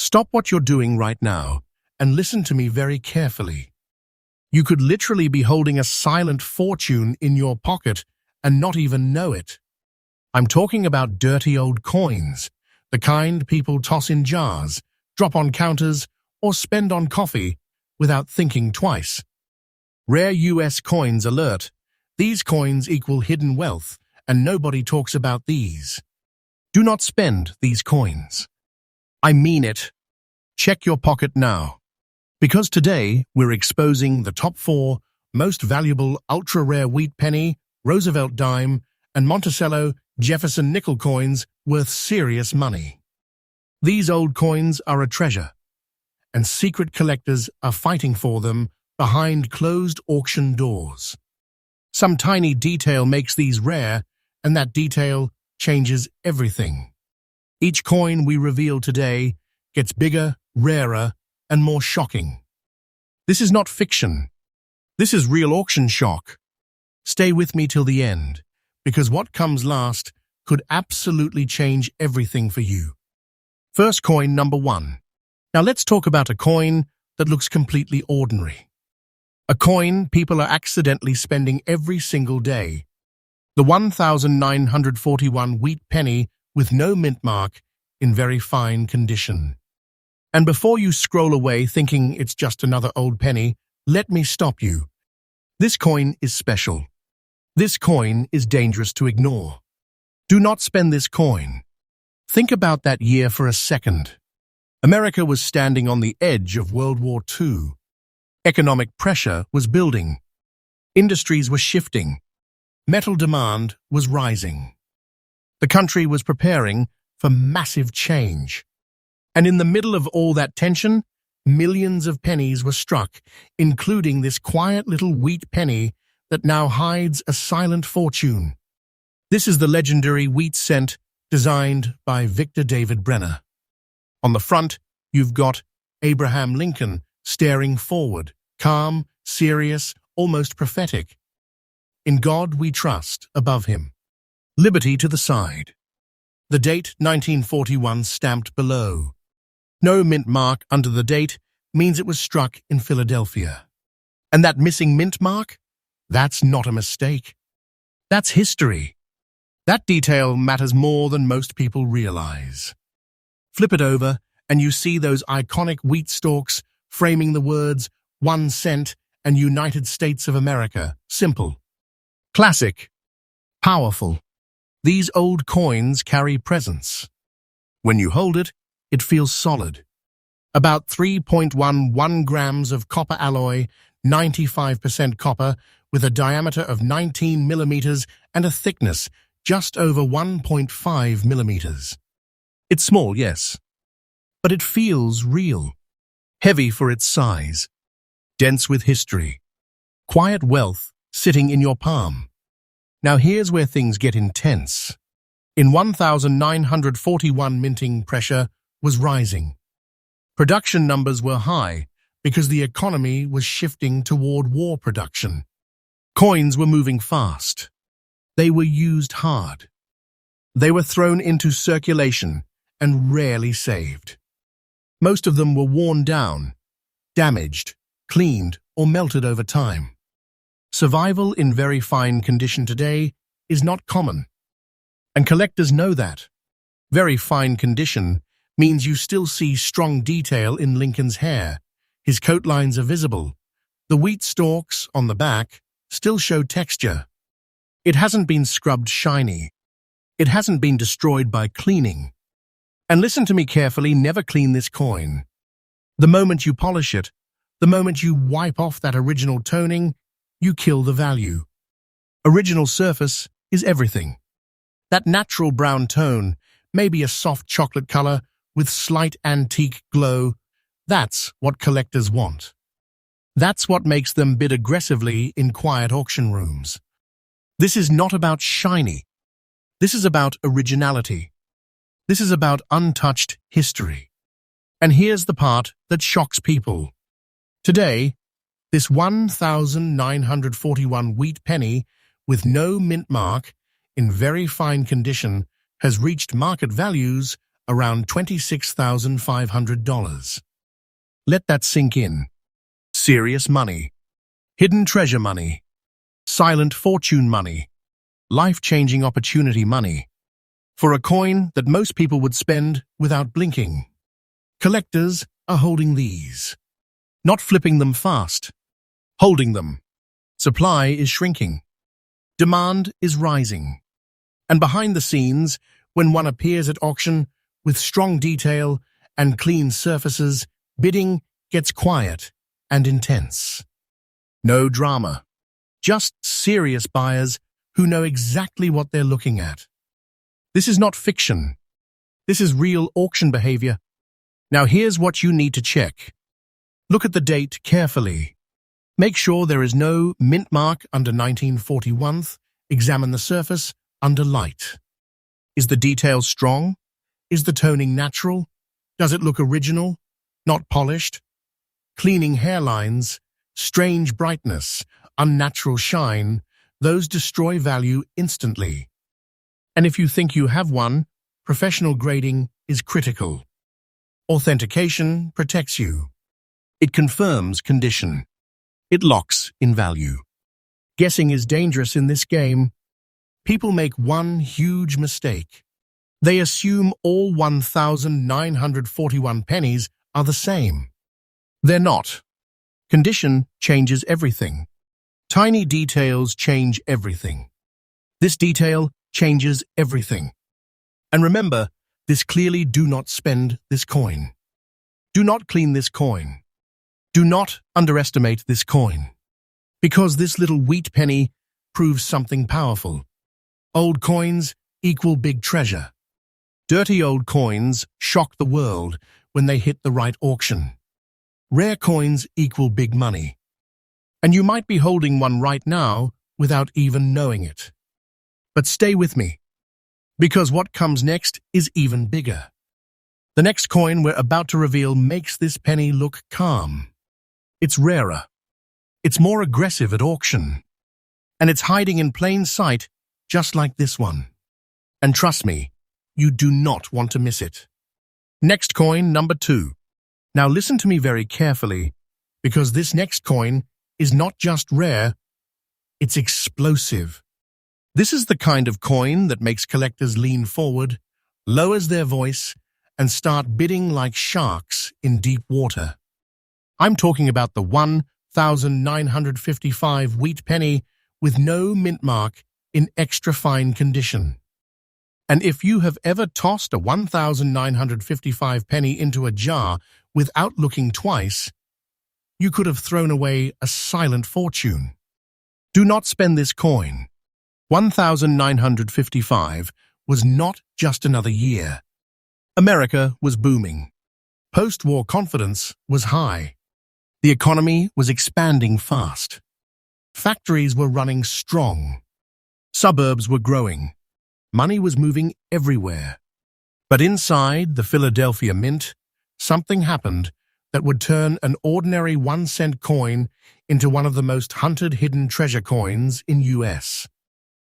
Stop what you're doing right now and listen to me very carefully. You could literally be holding a silent fortune in your pocket and not even know it. I'm talking about dirty old coins, the kind people toss in jars, drop on counters, or spend on coffee without thinking twice. Rare US coins alert. These coins equal hidden wealth, and nobody talks about these. Do not spend these coins. I mean it. Check your pocket now. Because today we're exposing the top 4 most valuable ultra-rare wheat penny, Roosevelt dime, and Monticello Jefferson nickel coins worth serious money. These old coins are a treasure, and secret collectors are fighting for them behind closed auction doors. Some tiny detail makes these rare, and that detail changes everything. Each coin we reveal today gets bigger, rarer, and more shocking. This is not fiction. This is real auction shock. Stay with me till the end, because what comes last could absolutely change everything for you. First coin, number 1. Now let's talk about a coin that looks completely ordinary. A coin people are accidentally spending every single day. The 1941 wheat penny with no mint mark, in very fine condition. And before you scroll away thinking it's just another old penny, let me stop you. This coin is special. This coin is dangerous to ignore. Do not spend this coin. Think about that year for a second. America was standing on the edge of World War II. Economic pressure was building. Industries were shifting. Metal demand was rising. The country was preparing for massive change. And in the middle of all that tension, millions of pennies were struck, including this quiet little wheat penny that now hides a silent fortune. This is the legendary wheat cent designed by Victor David Brenner. On the front, you've got Abraham Lincoln staring forward, calm, serious, almost prophetic. In God we trust, above him. Liberty to the side. The date 1941 stamped below. No mint mark under the date means it was struck in Philadelphia. And that missing mint mark? That's not a mistake. That's history. That detail matters more than most people realize. Flip it over, and you see those iconic wheat stalks framing the words 1 cent and United States of America. Simple. Classic. Powerful. These old coins carry presence. When you hold it, it feels solid. About 3.11 grams of copper alloy, 95% copper, with a diameter of 19 millimeters and a thickness just over 1.5 millimeters. It's small, yes, but it feels real. Heavy for its size. Dense with history. Quiet wealth sitting in your palm. Now here's where things get intense. In 1941, minting pressure was rising. Production numbers were high because the economy was shifting toward war production. Coins were moving fast. They were used hard. They were thrown into circulation and rarely saved. Most of them were worn down, damaged, cleaned, or melted over time. Survival in very fine condition today is not common. And collectors know that. Very fine condition means you still see strong detail in Lincoln's hair. His coat lines are visible. The wheat stalks on the back still show texture. It hasn't been scrubbed shiny. It hasn't been destroyed by cleaning. And listen to me carefully, never clean this coin. The moment you polish it, the moment you wipe off that original toning, you kill the value. Original surface is everything. That natural brown tone, maybe a soft chocolate color with slight antique glow, that's what collectors want. That's what makes them bid aggressively in quiet auction rooms. This is not about shiny. This is about originality. This is about untouched history. And here's the part that shocks people. Today, this 1941 wheat penny with no mint mark in very fine condition has reached market values around $26,500. Let that sink in. Serious money. Hidden treasure money. Silent fortune money. Life-changing opportunity money. For a coin that most people would spend without blinking. Collectors are holding these. Not flipping them fast. Holding them. Supply is shrinking. Demand is rising. And behind the scenes, when one appears at auction with strong detail and clean surfaces, bidding gets quiet and intense. No drama. Just serious buyers who know exactly what they're looking at. This is not fiction. This is real auction behavior. Now here's what you need to check. Look at the date carefully. Make sure there is no mint mark under 1941. Examine the surface under light. Is the detail strong? Is the toning natural? Does it look original, not polished? Cleaning hairlines, strange brightness, unnatural shine, those destroy value instantly. And if you think you have one, professional grading is critical. Authentication protects you. It confirms condition. It locks in value. Guessing is dangerous in this game. People make one huge mistake. They assume all 1,941 pennies are the same. They're not. Condition changes everything. Tiny details change everything. This detail changes everything. And remember, this clearly do not spend this coin. Do not clean this coin. Do not underestimate this coin. Because this little wheat penny proves something powerful. Old coins equal big treasure. Dirty old coins shock the world when they hit the right auction. Rare coins equal big money. And you might be holding one right now without even knowing it. But stay with me, because what comes next is even bigger. The next coin we're about to reveal makes this penny look calm. It's rarer. It's more aggressive at auction. And it's hiding in plain sight, just like this one. And trust me, you do not want to miss it. Next coin, number 2. Now listen to me very carefully, because this next coin is not just rare, it's explosive. This is the kind of coin that makes collectors lean forward, lowers their voice, and start bidding like sharks in deep water. I'm talking about the 1,955 wheat penny with no mint mark in extra fine condition. And if you have ever tossed a 1,955 penny into a jar without looking twice, you could have thrown away a silent fortune. Do not spend this coin. 1,955 was not just another year. America was booming. Post-war confidence was high. The economy was expanding fast. Factories were running strong. Suburbs were growing. Money was moving everywhere. But inside the Philadelphia Mint, something happened that would turn an ordinary 1-cent coin into one of the most hunted hidden treasure coins in US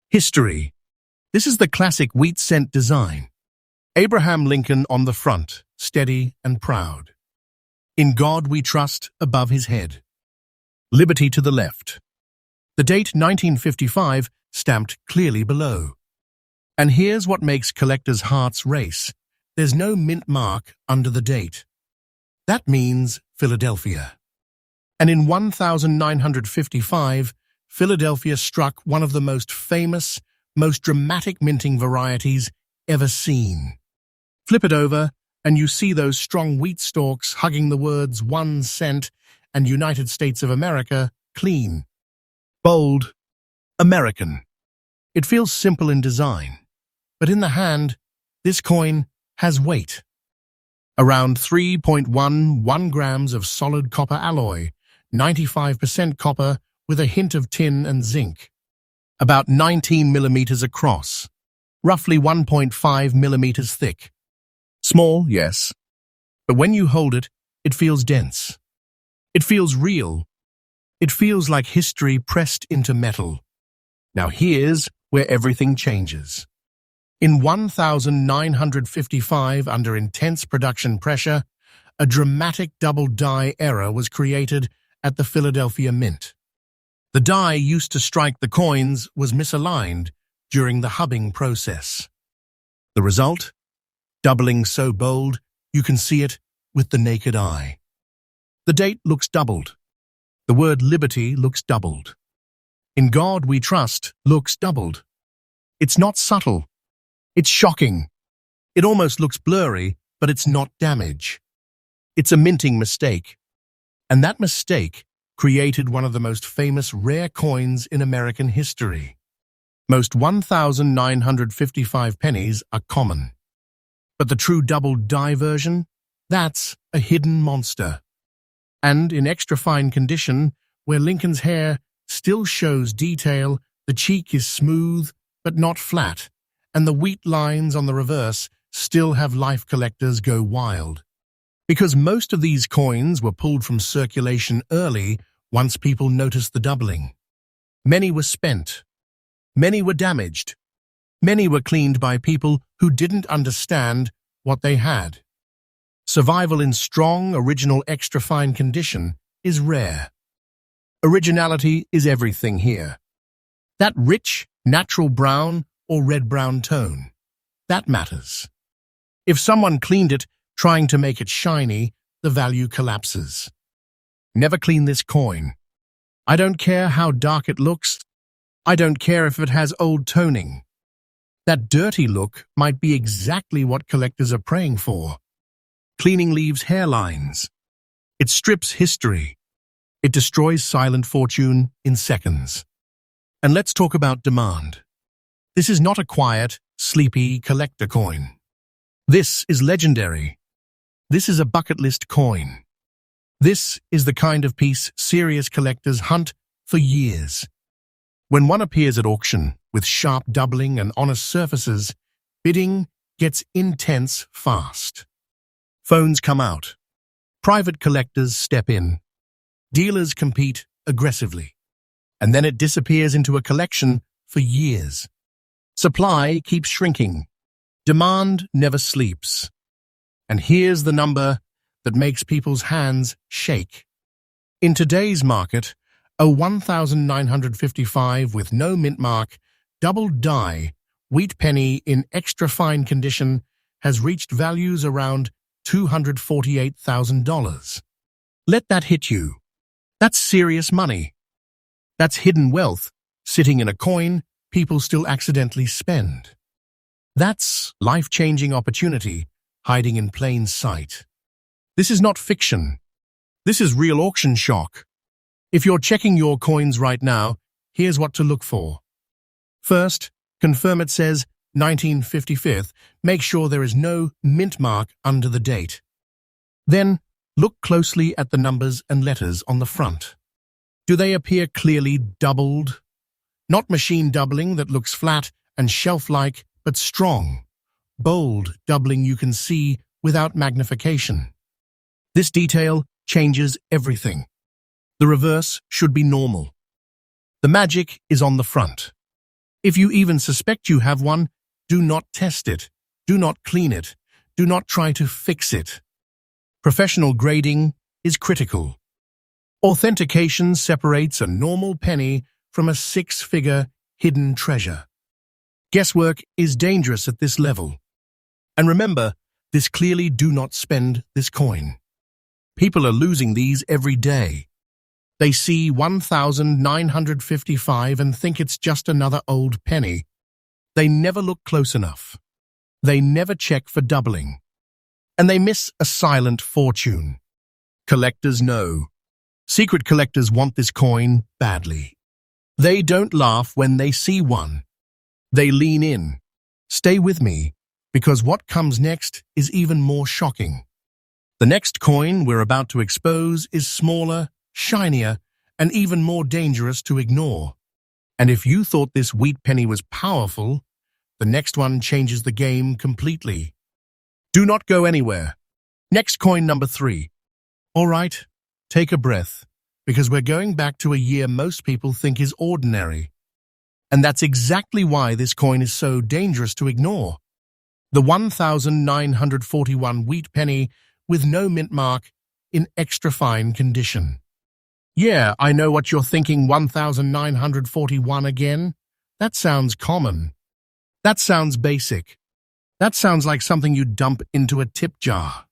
history. This is the classic wheat cent design. Abraham Lincoln on the front, steady and proud. In God we trust above his head. Liberty to the left. The date 1955 stamped clearly below. And here's what makes collectors' hearts race. There's no mint mark under the date. That means Philadelphia. And in 1955, Philadelphia struck one of the most famous, most dramatic minting varieties ever seen. Flip it over, and you see those strong wheat stalks hugging the words 1 cent and United States of America clean. Bold, American. It feels simple in design, but in the hand, this coin has weight. Around 3.11 grams of solid copper alloy, 95% copper with a hint of tin and zinc. About 19 millimeters across, roughly 1.5 millimeters thick. Small, yes, but when you hold it, it feels dense. It feels real. It feels like history pressed into metal. Now here's where everything changes. In 1955, under intense production pressure, a dramatic double die error was created at the Philadelphia Mint. The die used to strike the coins was misaligned during the hubbing process. The result? Doubling so bold, you can see it with the naked eye. The date looks doubled. The word liberty looks doubled. In God we trust looks doubled. It's not subtle. It's shocking. It almost looks blurry, but it's not damage. It's a minting mistake. And that mistake created one of the most famous rare coins in American history. Most 1,955 pennies are common. But the true double die version? That's a hidden monster. And in extra fine condition, where Lincoln's hair still shows detail, the cheek is smooth but not flat, and the wheat lines on the reverse still have life collectors go wild. Because most of these coins were pulled from circulation early once people noticed the doubling. Many were spent. Many were damaged. Many were cleaned by people who didn't understand what they had. Survival in strong, original, extra-fine condition is rare. Originality is everything here. That rich, natural brown or red-brown tone, that matters. If someone cleaned it trying to make it shiny, the value collapses. Never clean this coin. I don't care how dark it looks. I don't care if it has old toning. That dirty look might be exactly what collectors are praying for. Cleaning leaves hairlines. It strips history. It destroys silent fortune in seconds. And let's talk about demand. This is not a quiet, sleepy collector coin. This is legendary. This is a bucket list coin. This is the kind of piece serious collectors hunt for years. When one appears at auction with sharp doubling and honest surfaces, bidding gets intense fast. Phones come out. Private collectors step in. Dealers compete aggressively. And then it disappears into a collection for years. Supply keeps shrinking. Demand never sleeps. And here's the number that makes people's hands shake. In today's market, a 1,955 with no mint mark, double die, wheat penny in extra fine condition has reached values around $248,000. Let that hit you. That's serious money. That's hidden wealth sitting in a coin people still accidentally spend. That's life-changing opportunity hiding in plain sight. This is not fiction. This is real auction shock. If you're checking your coins right now, here's what to look for. First, confirm it says 1955. Make sure there is no mint mark under the date. Then, look closely at the numbers and letters on the front. Do they appear clearly doubled? Not machine doubling that looks flat and shelf-like, but strong. Bold doubling you can see without magnification. This detail changes everything. The reverse should be normal. The magic is on the front. If you even suspect you have one, do not test it. Do not clean it. Do not try to fix it. Professional grading is critical. Authentication separates a normal penny from a six-figure hidden treasure. Guesswork is dangerous at this level. And remember, this clearly do not spend this coin. People are losing these every day. They see 1,955 and think it's just another old penny. They never look close enough. They never check for doubling. And they miss a silent fortune. Collectors know. Secret collectors want this coin badly. They don't laugh when they see one. They lean in. Stay with me, because what comes next is even more shocking. The next coin we're about to expose is smaller, shinier, and even more dangerous to ignore. And if you thought this wheat penny was powerful, the next one changes the game completely. Do not go anywhere. Next coin number 3. All right, take a breath, because we're going back to a year most people think is ordinary. And that's exactly why this coin is so dangerous to ignore. The 1941 wheat penny with no mint mark in extra fine condition. Yeah, I know what you're thinking, 1941 again. That sounds common. That sounds basic. That sounds like something you'd dump into a tip jar.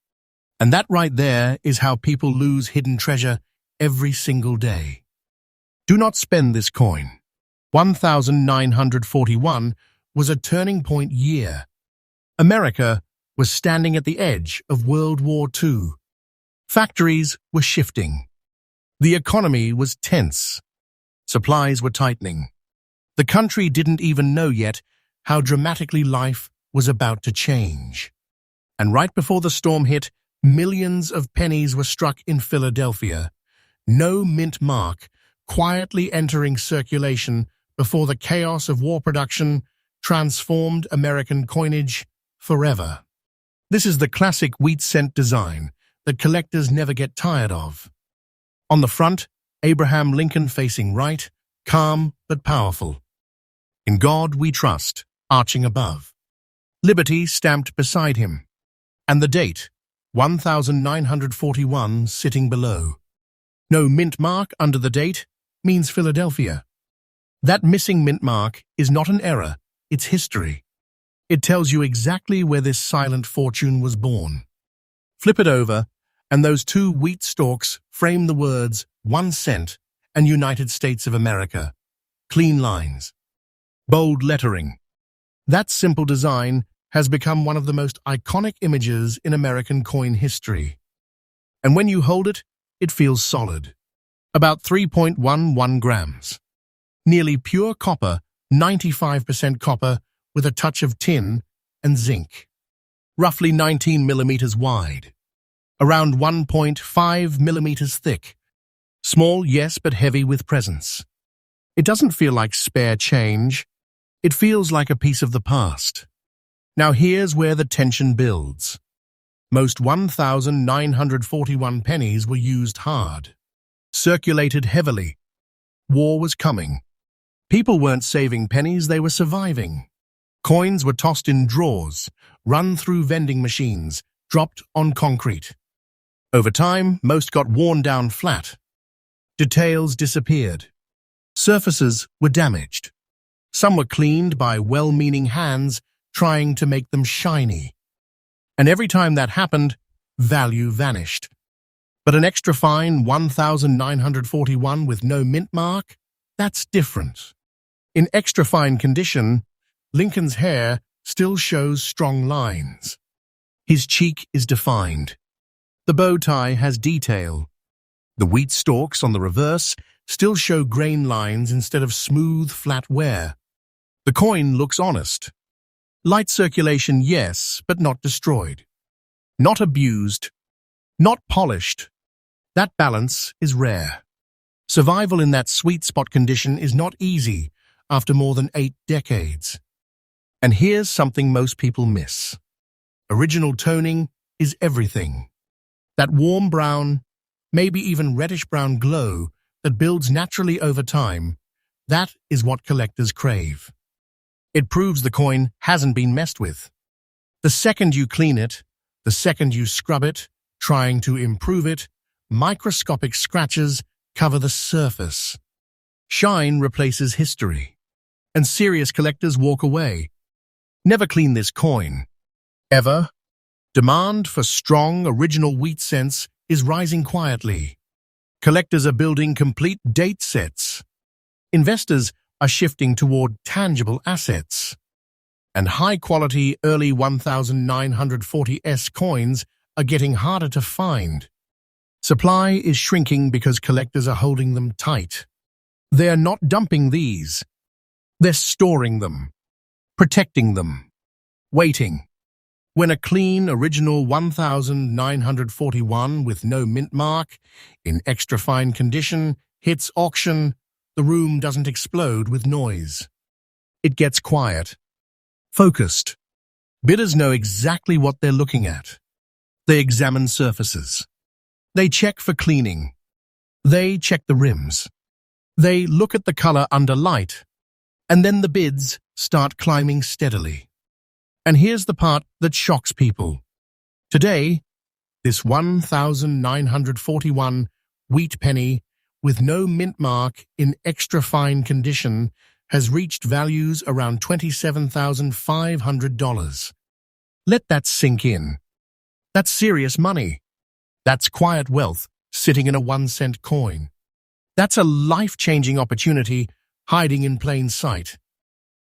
And that right there is how people lose hidden treasure every single day. Do not spend this coin. 1941 was a turning point year. America was standing at the edge of World War II. Factories were shifting. The economy was tense. Supplies were tightening. The country didn't even know yet how dramatically life was about to change. And right before the storm hit, millions of pennies were struck in Philadelphia. No mint mark, quietly entering circulation before the chaos of war production transformed American coinage forever. This is the classic wheat cent design that collectors never get tired of. On the front, Abraham Lincoln facing right, calm but powerful. In God we trust, arching above. Liberty stamped beside him. And the date, 1941, sitting below. No mint mark under the date means Philadelphia. That missing mint mark is not an error, it's history. It tells you exactly where this silent fortune was born. Flip it over, and those two wheat stalks frame the words 1 cent and United States of America. Clean lines. Bold lettering. That simple design has become one of the most iconic images in American coin history. And when you hold it, it feels solid. About 3.11 grams. Nearly pure copper, 95% copper with a touch of tin and zinc. Roughly 19 millimeters wide. Around 1.5 millimeters thick. Small, yes, but heavy with presence. It doesn't feel like spare change. It feels like a piece of the past. Now here's where the tension builds. Most 1941 pennies were used hard. Circulated heavily. War was coming. People weren't saving pennies, they were surviving. Coins were tossed in drawers, run through vending machines, dropped on concrete. Over time, most got worn down flat. Details disappeared. Surfaces were damaged. Some were cleaned by well-meaning hands trying to make them shiny. And every time that happened, value vanished. But an extra fine 1941 with no mint mark? That's different. In extra fine condition, Lincoln's hair still shows strong lines. His cheek is defined. The bow tie has detail. The wheat stalks on the reverse still show grain lines instead of smooth, flat wear. The coin looks honest. Light circulation, yes, but not destroyed. Not abused. Not polished. That balance is rare. Survival in that sweet spot condition is not easy after more than 8 decades. And here's something most people miss. Original toning is everything. That warm brown, maybe even reddish-brown glow that builds naturally over time, that is what collectors crave. It proves the coin hasn't been messed with. The second you clean it, the second you scrub it, trying to improve it, microscopic scratches cover the surface. Shine replaces history. And serious collectors walk away. Never clean this coin. Ever. Demand for strong, original wheat cents is rising quietly. Collectors are building complete date sets. Investors are shifting toward tangible assets. And high-quality early 1940s coins are getting harder to find. Supply is shrinking because collectors are holding them tight. They're not dumping these. They're storing them, protecting them, waiting. When a clean, original 1941 with no mint mark, in extra fine condition, hits auction, the room doesn't explode with noise. It gets quiet, focused. Bidders know exactly what they're looking at. They examine surfaces. They check for cleaning. They check the rims. They look at the color under light. And then the bids start climbing steadily. And here's the part that shocks people. Today, this 1,941 wheat penny with no mint mark in extra fine condition has reached values around $27,500. Let that sink in. That's serious money. That's quiet wealth sitting in a 1-cent coin. That's a life-changing opportunity hiding in plain sight.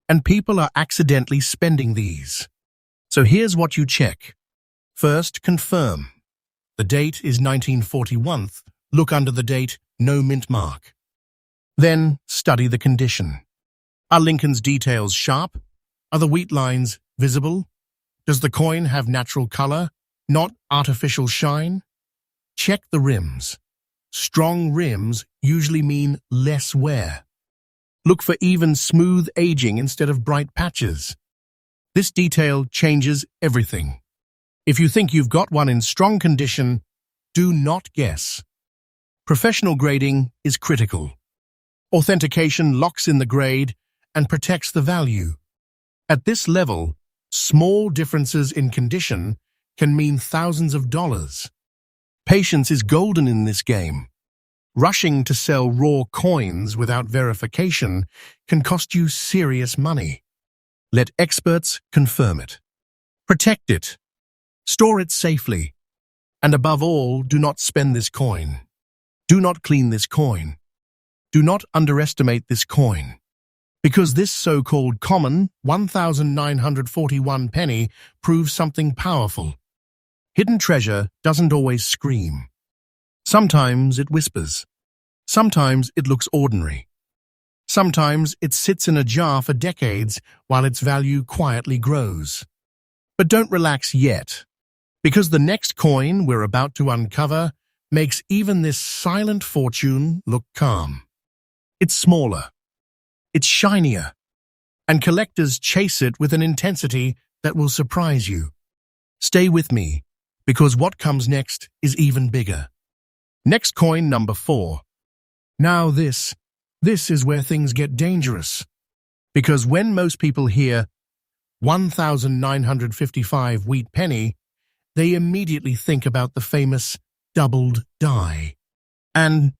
And people are accidentally spending these. So here's what you check. First, confirm. The date is 1941. Look under the date, no mint mark. Then, study the condition. Are Lincoln's details sharp? Are the wheat lines visible? Does the coin have natural color, not artificial shine? Check the rims. Strong rims usually mean less wear. Look for even smooth aging instead of bright patches. This detail changes everything. If you think you've got one in strong condition, do not guess. Professional grading is critical. Authentication locks in the grade and protects the value. At this level, small differences in condition can mean thousands of dollars. Patience is golden in this game. Rushing to sell raw coins without verification can cost you serious money. Let experts confirm it. Protect it. Store it safely. And above all, do not spend this coin. Do not clean this coin. Do not underestimate this coin. Because this so-called common 1,941 penny proves something powerful. Hidden treasure doesn't always scream. Sometimes it whispers. Sometimes it looks ordinary. Sometimes it sits in a jar for decades while its value quietly grows. But don't relax yet, because the next coin we're about to uncover makes even this silent fortune look calm. It's smaller. It's shinier. And collectors chase it with an intensity that will surprise you. Stay with me, because what comes next is even bigger. Next coin, number 4. Now this is where things get dangerous. Because when most people hear 1,955 wheat penny, they immediately think about the famous doubled die. And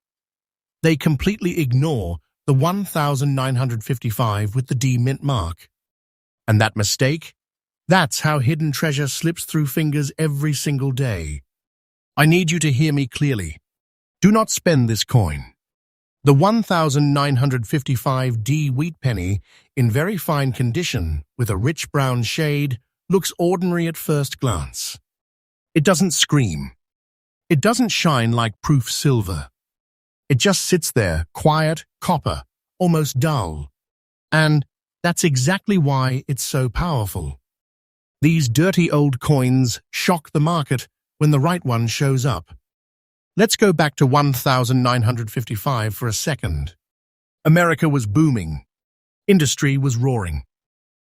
they completely ignore the 1,955 with the D mint mark. And that mistake? That's how hidden treasure slips through fingers every single day. I need you to hear me clearly. Do not spend this coin. The 1,955 D wheat penny, in very fine condition with a rich brown shade, looks ordinary at first glance. It doesn't scream. It doesn't shine like proof silver. It just sits there, quiet, copper, almost dull. And that's exactly why it's so powerful. These dirty old coins shock the market when the right one shows up. Let's go back to 1,955 for a second. America was booming. Industry was roaring.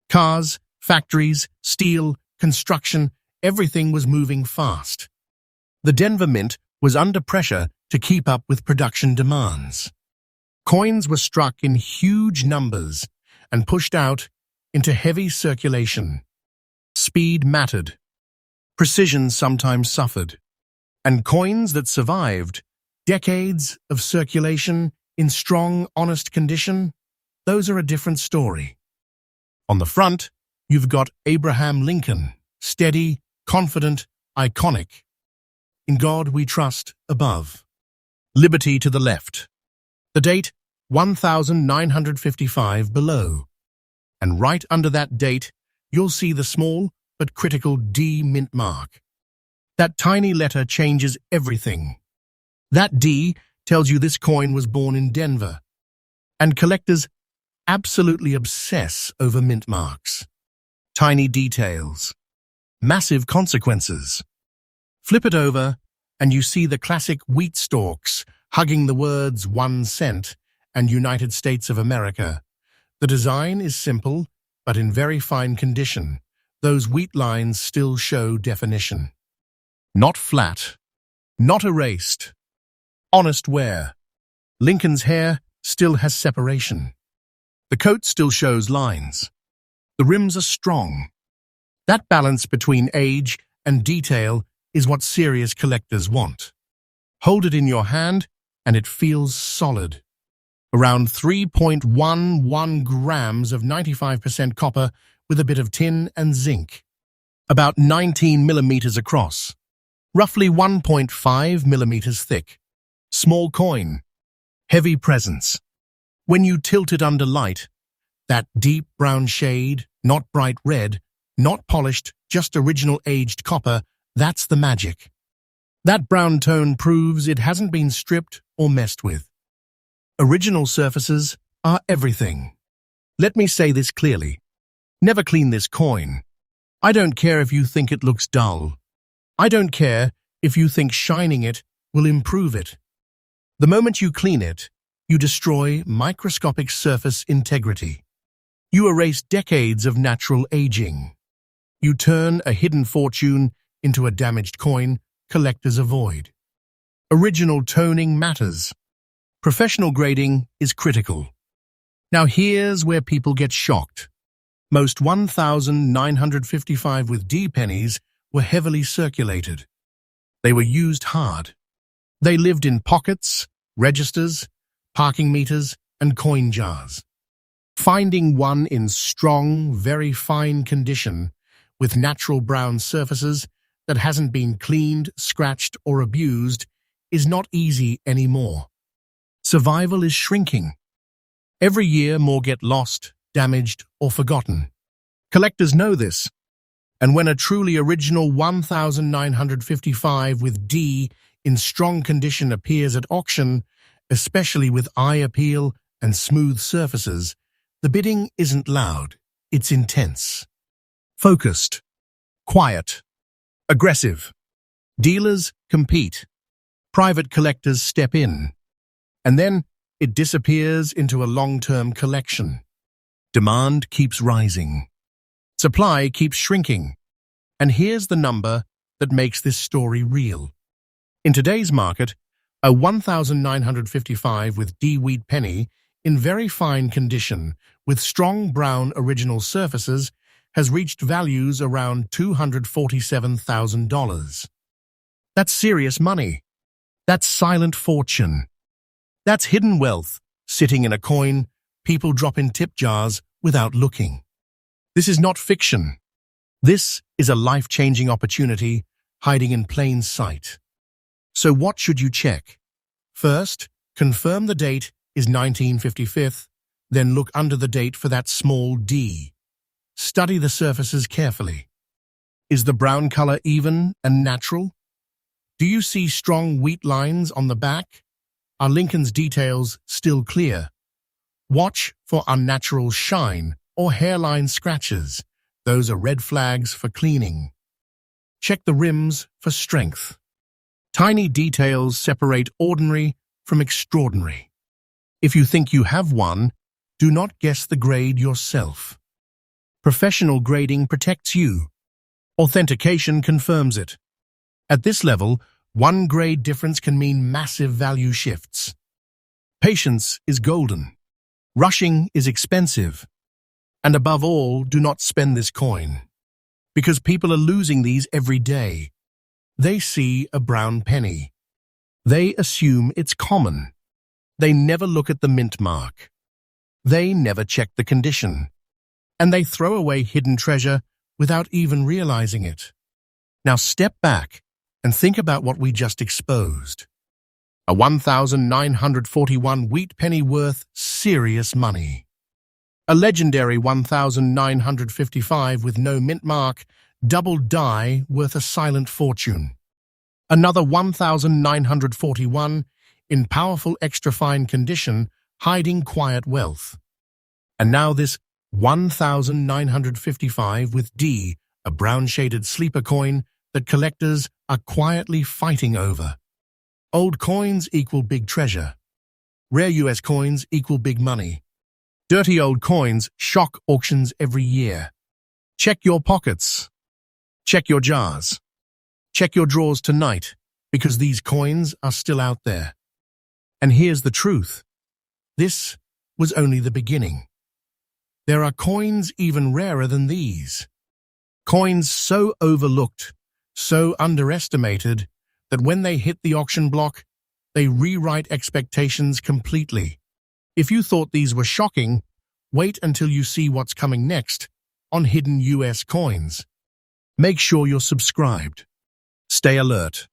Cars, factories, steel, construction, everything was moving fast. The Denver Mint was under pressure to keep up with production demands. Coins were struck in huge numbers and pushed out into heavy circulation. Speed mattered. Precision sometimes suffered. And coins that survived decades of circulation in strong, honest condition, those are a different story. On the front, you've got Abraham Lincoln, steady, confident, iconic. In God we trust, above. Liberty to the left. The date, 1,955 below. And right under that date, you'll see the small but critical D mint mark. That tiny letter changes everything. That D tells you this coin was born in Denver. And collectors absolutely obsess over mint marks. Tiny details. Massive consequences. Flip it over, and you see the classic wheat stalks hugging the words 1 cent and United States of America. The design is simple, but in very fine condition. Those wheat lines still show definition. Not flat, not erased. Honest wear. Lincoln's hair still has separation. The coat still shows lines. The rims are strong. That balance between age and detail is what serious collectors want. Hold it in your hand and it feels solid. Around 3.11 grams of 95% copper with a bit of tin and zinc. About 19 millimeters across. Roughly 1.5 millimeters thick. Small coin. Heavy presence. When you tilt it under light, that deep brown shade, not bright red, not polished, just original aged copper, that's the magic. That brown tone proves it hasn't been stripped or messed with. Original surfaces are everything. Let me say this clearly. Never clean this coin. I don't care if you think it looks dull. I don't care if you think shining it will improve it. The moment you clean it, you destroy microscopic surface integrity. You erase decades of natural aging. You turn a hidden fortune into a damaged coin collectors avoid. Original toning matters. Professional grading is critical. Now here's where people get shocked. Most 1,955 with D pennies were heavily circulated. They were used hard. They lived in pockets, registers, parking meters, and coin jars. Finding one in strong, very fine condition with natural brown surfaces that hasn't been cleaned, scratched, or abused is not easy anymore. Survival is shrinking. Every year more get lost, damaged, or forgotten. Collectors know this. And when a truly original 1,955 with D in strong condition appears at auction, especially with eye appeal and smooth surfaces, the bidding isn't loud, it's intense. Focused. Quiet. Aggressive. Dealers compete. Private collectors step in. And then it disappears into a long-term collection. Demand keeps rising. Supply keeps shrinking. And here's the number that makes this story real. In today's market, a 1,955 with D wheat penny in very fine condition with strong brown original surfaces has reached values around $247,000. That's serious money. That's silent fortune. That's hidden wealth sitting in a coin people drop in tip jars without looking. This is not fiction. This is a life-changing opportunity hiding in plain sight. So what should you check? First, confirm the date is 1955, then look under the date for that small D. Study the surfaces carefully. Is the brown color even and natural? Do you see strong wheat lines on the back? Are Lincoln's details still clear? Watch for unnatural shine or hairline scratches. Those are red flags for cleaning. Check the rims for strength. Tiny details separate ordinary from extraordinary. If you think you have one, do not guess the grade yourself. Professional grading protects you. Authentication confirms it. At this level, one grade difference can mean massive value shifts. Patience is golden. Rushing is expensive. And above all, do not spend this coin. Because people are losing these every day. They see a brown penny. They assume it's common. They never look at the mint mark. They never check the condition. And they throw away hidden treasure without even realizing it. Now step back and think about what we just exposed. A 1,941 wheat penny worth serious money. A legendary 1,955 with no mint mark, double die worth a silent fortune. Another 1,941 in powerful extra fine condition, hiding quiet wealth. And now this 1,955 with D, a brown-shaded sleeper coin that collectors are quietly fighting over. Old coins equal big treasure. Rare US coins equal big money. Dirty old coins shock auctions every year. Check your pockets. Check your jars. Check your drawers tonight, because these coins are still out there. And here's the truth. This was only the beginning. There are coins even rarer than these. Coins so overlooked, so underestimated, that when they hit the auction block, they rewrite expectations completely. If you thought these were shocking, wait until you see what's coming next on Hidden US Coins. Make sure you're subscribed. Stay alert.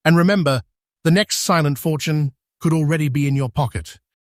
And remember, the next silent fortune could already be in your pocket.